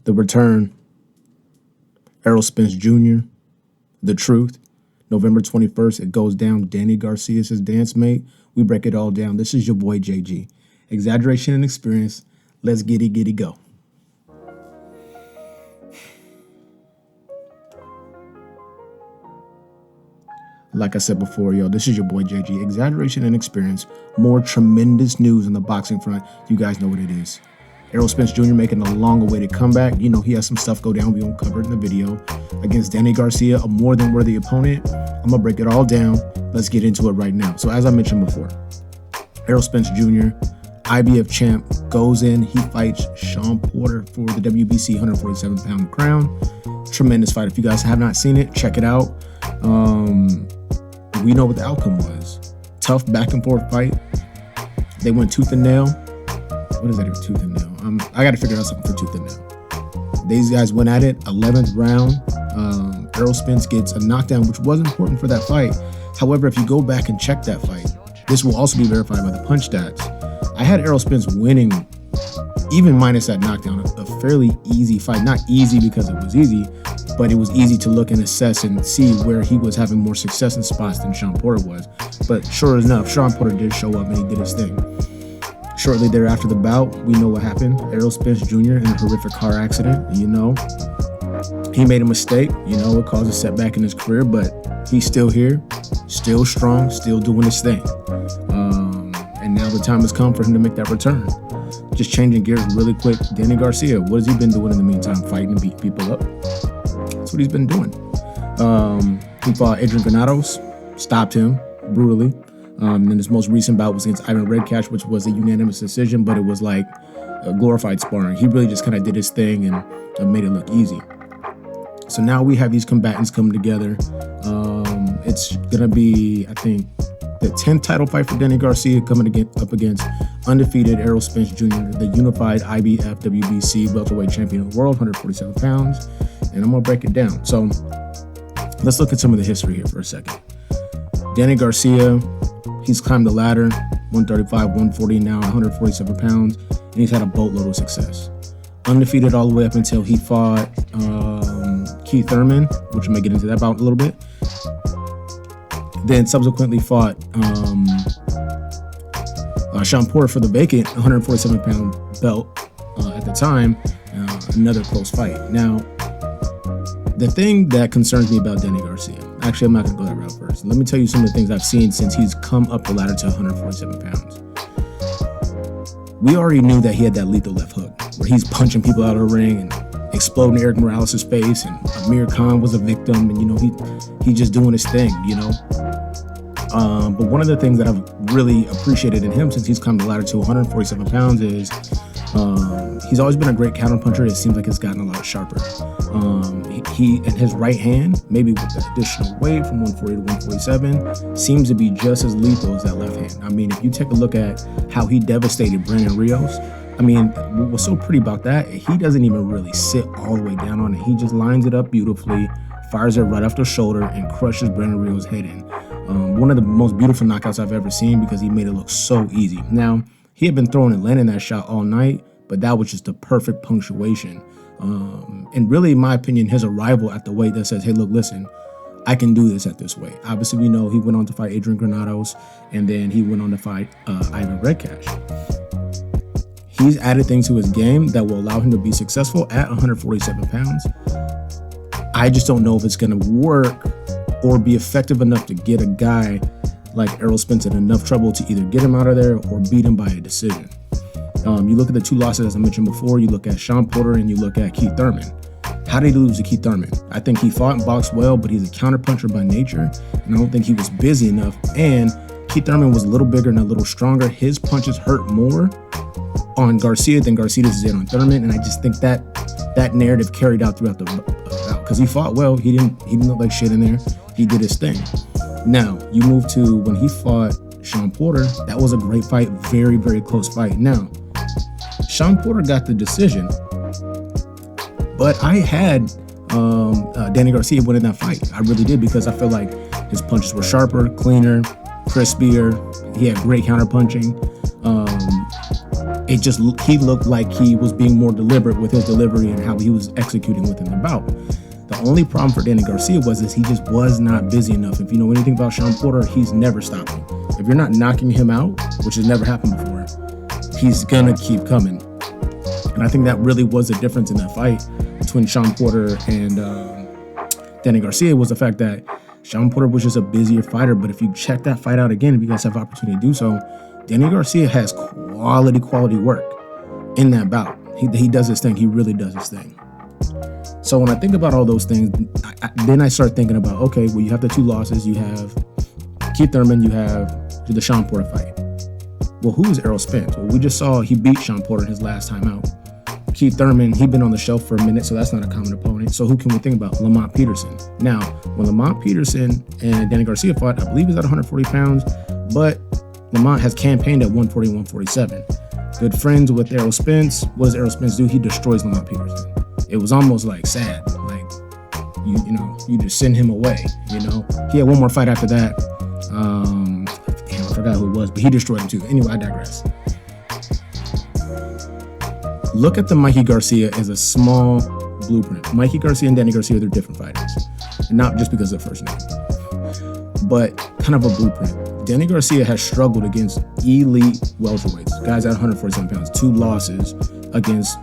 The Return, Errol Spence Jr., The Truth, November 21st, it goes down. Danny Garcia is his dance mate. We break it all down. This is your boy JG. Exaggeration and experience. Let's giddy go. Like I said before, yo, this is your boy JG. Exaggeration and experience. More tremendous news on the boxing front. You guys know what it is. Errol Spence Jr. making a long-awaited comeback. You know, he has some stuff go down. We won't cover it in the video. Against Danny Garcia, a more than worthy opponent. I'm going to break it all down. Let's get into it right now. So as I mentioned before, Errol Spence Jr., IBF champ, goes in. He fights Shawn Porter for the WBC 147-pound crown. Tremendous fight. If you guys have not seen it, check it out. We know what the outcome was. Tough back-and-forth fight. They went tooth and nail. What is that even, tooth and nail? I got to figure out something for tooth and nail. These guys went at it, 11th round. Errol Spence gets a knockdown, which was important for that fight. However, if you go back and check that fight, this will also be verified by the punch stats. I had Errol Spence winning, even minus that knockdown, a fairly easy fight. Not easy because it was easy, but it was easy to look and assess and see where he was having more success in spots than Shawn Porter was. But sure enough, Shawn Porter did show up and he did his thing. Shortly thereafter the bout, we know what happened. Errol Spence Jr. in a horrific car accident. You know, he made a mistake. You know, it caused a setback in his career, but he's still here, still strong, still doing his thing. And now the time has come for him to make that return. Just changing gears really quick. Danny Garcia, what has he been doing in the meantime? Fighting and beating people up. That's what he's been doing. He fought Adrian Granados, stopped him brutally. And his most recent bout was against Ivan Redcash, which was a unanimous decision, but it was like a glorified sparring. He really just kind of did his thing and made it look easy. So now we have these combatants coming together. It's going to be, I think, the 10th title fight for Danny Garcia coming up against undefeated Errol Spence Jr., the unified IBF WBC welterweight champion of the world, 147 pounds. And I'm going to break it down. So let's look at some of the history here for a second. Danny Garcia, he's climbed the ladder, 135, 140, now 147 pounds, and he's had a boatload of success. Undefeated all the way up until he fought Keith Thurman, which I may get into that bout a little bit. Then subsequently fought Shawn Porter for the vacant 147-pound belt at the time. Another close fight. Now, the thing that concerns me about Danny Garcia, actually, I'm not going to go that route first. Let me tell you some of the things I've seen since he's come up the ladder to 147 pounds. We already knew that he had that lethal left hook, where he's punching people out of the ring and exploding Eric Morales' face, and Amir Khan was a victim, and, you know, he's just doing his thing, you know. But one of the things that I've really appreciated in him since he's come the ladder to 147 pounds is he's always been a great counterpuncher. It seems like it's gotten a lot sharper. He and his right hand, maybe with the additional weight from 140 to 147, seems to be just as lethal as that left hand. I mean, if you take a look at how he devastated Brandon Rios, I mean, what's so pretty about that, he doesn't even really sit all the way down on it. He just lines it up beautifully, fires it right off the shoulder, and crushes Brandon Rios' head in. One of the most beautiful knockouts I've ever seen because he made it look so easy. Now, he had been throwing and landing that shot all night, but that was just the perfect punctuation. And really, in my opinion, his arrival at the weight that says, hey, look, listen, I can do this at this weight. Obviously, we know he went on to fight Adrian Granados, and then he went on to fight Ivan Redcash. He's added things to his game that will allow him to be successful at 147 pounds. I just don't know if it's going to work or be effective enough to get a guy like Errol Spence in enough trouble to either get him out of there or beat him by a decision. You look at the two losses, as I mentioned before, you look at Shawn Porter and you look at Keith Thurman. How did he lose to Keith Thurman? I think he fought and boxed well, but he's a counterpuncher by nature, and I don't think he was busy enough. And Keith Thurman was a little bigger and a little stronger. His punches hurt more on Garcia than Garcia's did on Thurman, and I just think that narrative carried out throughout the bout because he fought well. He didn't look like shit in there. He did his thing. Now you move to when he fought Shawn Porter. That was a great fight, very, very close fight. Now, Shawn Porter got the decision, but I had Danny Garcia winning that fight. I really did, because I feel like his punches were sharper, cleaner, crispier. He had great counter punching. he looked like he was being more deliberate with his delivery and how he was executing within the bout. The only problem for Danny Garcia was he just was not busy enough. If you know anything about Shawn Porter, he's never stopping. If you're not knocking him out, which has never happened before, he's gonna keep coming. And I think that really was the difference in that fight between Shawn Porter and Danny Garcia, was the fact that Shawn Porter was just a busier fighter. But if you check that fight out again, if you guys have opportunity to do so, Danny Garcia has quality work in that bout. He does his thing. He really does his thing. So when I think about all those things, then I start thinking about, okay, well, you have the 2 losses. You have Keith Thurman. You have the Shawn Porter fight. Well, who is Errol Spence? Well, we just saw he beat Shawn Porter in his last time out. Keith Thurman, he'd been on the shelf for a minute, so that's not a common opponent. So who can we think about? Lamont Peterson. Now, when Lamont Peterson and Danny Garcia fought, I believe he's at 140 pounds, but Lamont has campaigned at 140, 147. Good friends with Errol Spence. What does Errol Spence do? He destroys Lamont Peterson. It was almost like sad. Like, you just send him away, He had one more fight after that. I forgot who it was, but he destroyed him too. Anyway, I digress. Look at the Mikey Garcia as a small blueprint. Mikey Garcia and Danny Garcia, they're different fighters. And not just because of their first name, but kind of a blueprint. Danny Garcia has struggled against elite welterweights, guys at 147 pounds, 2 losses against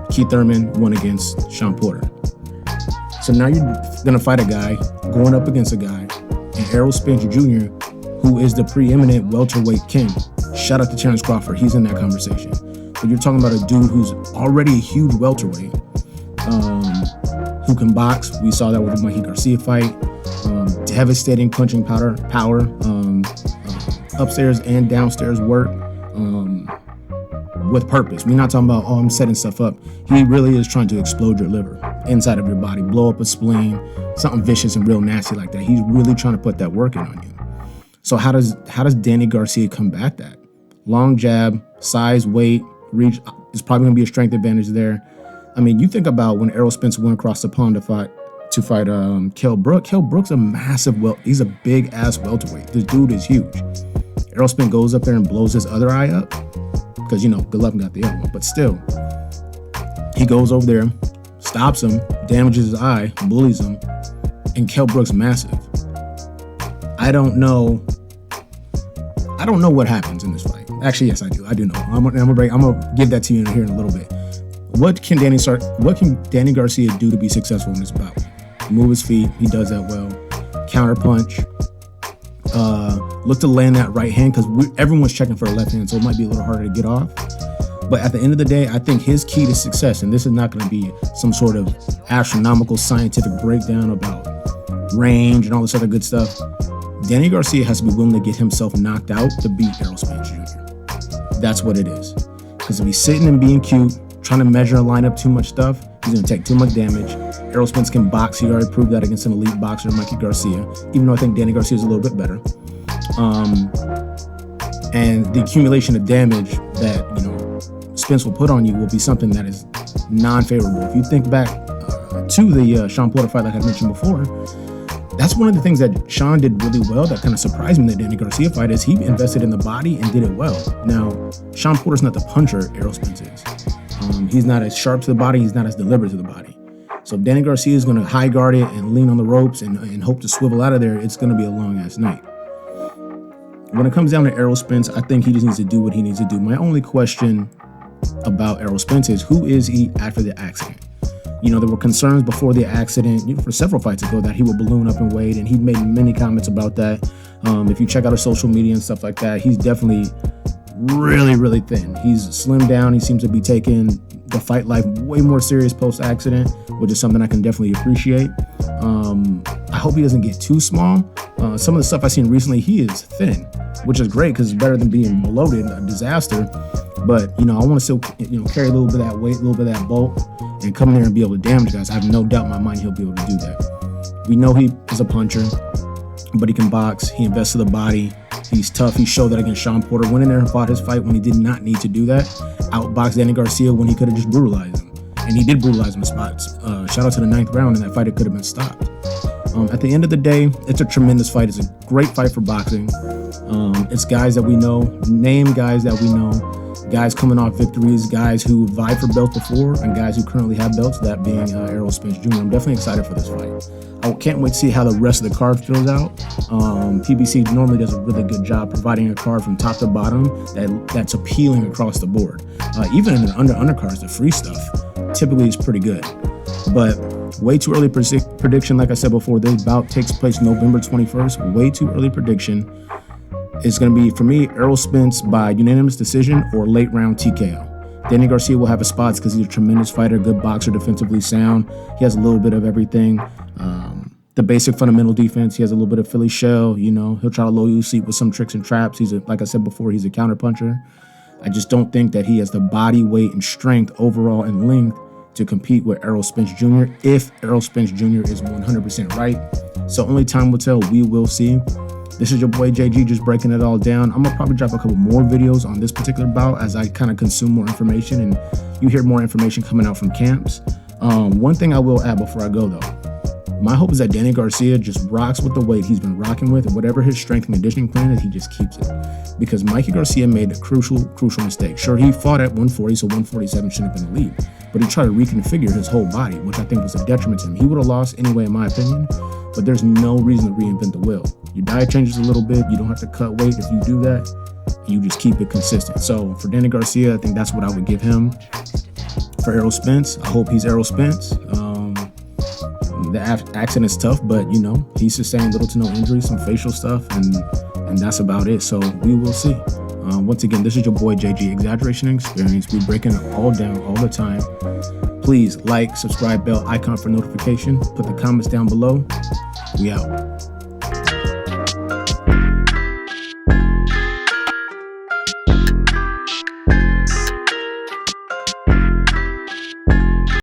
Keith Thurman, 1 against Shawn Porter. So now you're going to fight a guy going up against a guy, and Errol Spence Jr., who is the preeminent welterweight king. Shout out to Terrence Crawford. He's in that conversation. But you're talking about a dude who's already a huge welterweight, who can box. We saw that with the Mikey Garcia fight. Devastating punching power, upstairs and downstairs work, with purpose. We're not talking about, I'm setting stuff up. He really is trying to explode your liver inside of your body, blow up a spleen, something vicious and real nasty like that. He's really trying to put that work in on you. So how does Danny Garcia combat that? Long jab, size, weight, reach is probably going to be a strength advantage there. I mean, you think about when Errol Spence went across the pond to fight Kell Brook. Kell Brook's a massive he's a big ass welterweight. This dude is huge. Errol Spence goes up there and blows his other eye up because Golovkin got the other one, but still, he goes over there, stops him, damages his eye, bullies him, and Kell Brook's massive. I don't know what happens in this fight. Actually, yes, I do. I do know. I'm gonna give that to you here in a little bit. What can Danny Garcia do to be successful in this bout? Move his feet. He does that well. Counter punch. Look to land that right hand, because everyone's checking for a left hand, so it might be a little harder to get off. But at the end of the day, I think his key to success, and this is not going to be some sort of astronomical scientific breakdown about range and all this other good stuff. Danny Garcia has to be willing to get himself knocked out to beat Errol Spence Jr. That's what it is. Because if he's sitting and being cute, trying to measure and line up too much stuff, he's going to take too much damage. Errol Spence can box. He already proved that against an elite boxer, Mikey Garcia, even though I think Danny Garcia is a little bit better. And the accumulation of damage that Spence will put on you will be something that is non-favorable. If you think back to the Shawn Porter fight, like I mentioned before, that's one of the things that Shawn did really well that kind of surprised me in the Danny Garcia fight, is he invested in the body and did it well. Now, Shawn Porter's not the puncher Errol Spence is. He's not as sharp to the body. He's not as deliberate to the body. So if Danny Garcia is going to high guard it and lean on the ropes and hope to swivel out of there, it's going to be a long-ass night. When it comes down to Errol Spence, I think he just needs to do what he needs to do. My only question about Errol Spence is, who is he after the accident? There were concerns before the accident, for several fights ago, that he would balloon up in weight, and he'd made many comments about that. If you check out his social media and stuff like that, he's definitely really, really thin. He's slimmed down. He seems to be taking the fight life way more serious post-accident, which is something I can definitely appreciate. I hope he doesn't get too small. Some of the stuff I've seen recently, he is thin, which is great because it's better than being bloated, a disaster. But, I want to still, carry a little bit of that weight, a little bit of that bulk, and come in there and be able to damage guys. I have no doubt in my mind he'll be able to do that. We know he is a puncher, but he can box. He invests in the body. He's tough. He showed that against Shawn Porter. Went in there and fought his fight when he did not need to do that. Outboxed Danny Garcia when he could have just brutalized him. And he did brutalize him in spots. Shout out to the 9th round in that fight. It could have been stopped. At the end of the day, it's a tremendous fight. It's a great fight for boxing. It's guys that we know, name guys that we know. guys coming off victories, guys who vied for belts before, and guys who currently have belts, that being Errol Spence Jr. I'm definitely excited for this fight. I can't wait to see how the rest of the card fills out. PBC normally does a really good job providing a card from top to bottom that's appealing across the board. Even in the undercards, the free stuff typically is pretty good. But way too early prediction, like I said before, this bout takes place November 21st. Way too early prediction. It's going to be, for me, Errol Spence by unanimous decision or late round TKO. Danny Garcia will have his spots because he's a tremendous fighter, good boxer, defensively sound. He has a little bit of everything. The basic fundamental defense, he has a little bit of Philly shell. He'll try to low you seat with some tricks and traps. Like I said before, he's a counter puncher. I just don't think that he has the body weight and strength overall and length to compete with Errol Spence Jr. if Errol Spence Jr. is 100% right. So only time will tell. We will see. This is your boy JG, just breaking it all down. I'm going to probably drop a couple more videos on this particular bout as I kind of consume more information and you hear more information coming out from camps. One thing I will add before I go, though. My hope is that Danny Garcia just rocks with the weight he's been rocking with, and whatever his strength and conditioning plan is, he just keeps it. Because Mikey Garcia made a crucial mistake. Sure, he fought at 140, so 147 shouldn't have been the lead. But he tried to reconfigure his whole body, which I think was a detriment to him. He would have lost anyway, in my opinion, but there's no reason to reinvent the wheel. Your diet changes a little bit. You don't have to cut weight if you do that. You just keep it consistent. So for Danny Garcia, I think that's what I would give him. For Errol Spence, I hope he's Errol Spence. The accent is tough, but he sustained little to no injuries, some facial stuff, and that's about it. So we will see. Once again, this is your boy JG, Exaggeration and Experience. We're breaking it all down all the time. Please like, subscribe, bell icon for notification. Put the comments down below. We out.